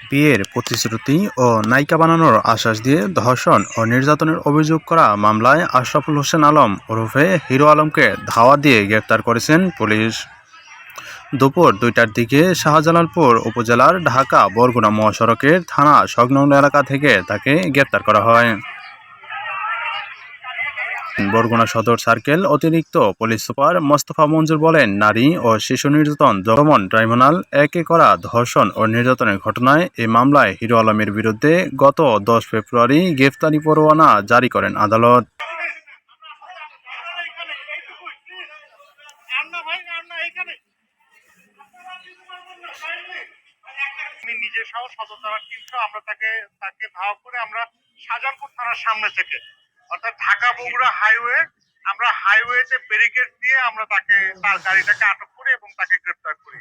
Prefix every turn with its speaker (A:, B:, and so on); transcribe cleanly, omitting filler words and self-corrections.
A: বিয়ের প্রতিশ্রুতি ও নায়িকা বানানোর আশ্বাস দিয়ে ধর্ষণ ও নির্যাতনের অভিযোগ করা মামলায় আশরাফুল হোসেন আলম ওরফে হিরো আলমকে ধাওয়া দিয়ে গ্রেপ্তার করেছেন পুলিশ। দুপুর ২টার দিকে শাহজালালপুর উপজেলার ঢাকা বরগুনা মহাসড়কের থানা সংলগ্ন এলাকা থেকে তাকে গ্রেপ্তার করা হয়। বরগুনা সদর সার্কেল অতিরিক্ত পুলিশ সুপার মোস্তফা মঞ্জুর বলেন, নারী ও শিশু নির্যাতন দমন ট্রাইব্যুনাল একে করা ধর্ষণ ও নির্যাতনের ঘটনায় এই মামলায় হিরো আলমের বিরুদ্ধে গত ১০ ফেব্রুয়ারি গ্রেফতারি পরোয়ানা জারি করেন আদালত।
B: আমি নিজে সহ সদর থানার টিমকে আমরা তাকে ধাওয়া করে আমরা শাহজাহানপুর থানার সামনে থেকে অর্থাৎ ঢাকা বগুড়া হাইওয়ে আমরা হাইওয়েতে ব্যারিকেড দিয়ে আমরা তার গাড়িটাকে আটক করি এবং তাকে গ্রেপ্তার করি।